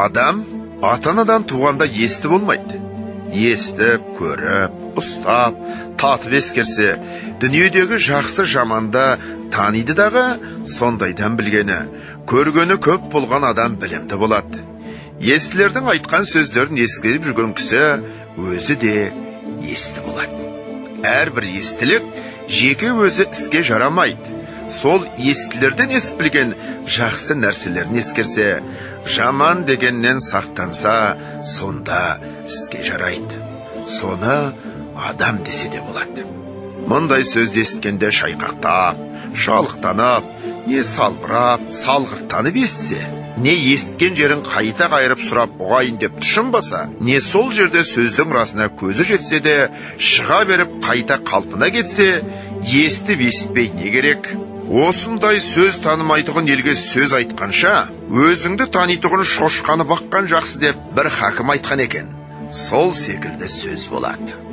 Адам ата-анадан туғанда есті болмайды. Естіп, көріп, ұстап, татып ескерсе, дүниедегі жақсы жаманда таниды дағы, сондайдан білгені, көргені көп болған адам білімді болады. Естілердің айтқан сөздерін ескеріп жүрген кісі өзі де есті болады. Әрбір естілік жеке өзі іске жарамайды. Сол естілерден есіп білген жақсы нәрселерін ескерсе, жаман дегеннен сақтанса, сонда іске жарайды. Соны адам десе де болады. Мұндай сөзді естігенде шайқақтап, жалықтанып, не салбырап, салғырттанып естсе, не есткен жерін қайта қайырып сұрап ұғайын деп тұшынбаса, не сол жерде сөздің расына көзі жетсе де, шыға беріп қайта қалпына кетсе, естіп естпей не керек? Осындай сөз танымайтұғын елге сөз айтқанша, өзіңді танитұғын шошқаны баққан жақсы деп бір хакім айтқан екен. Сол секілді сөз болады.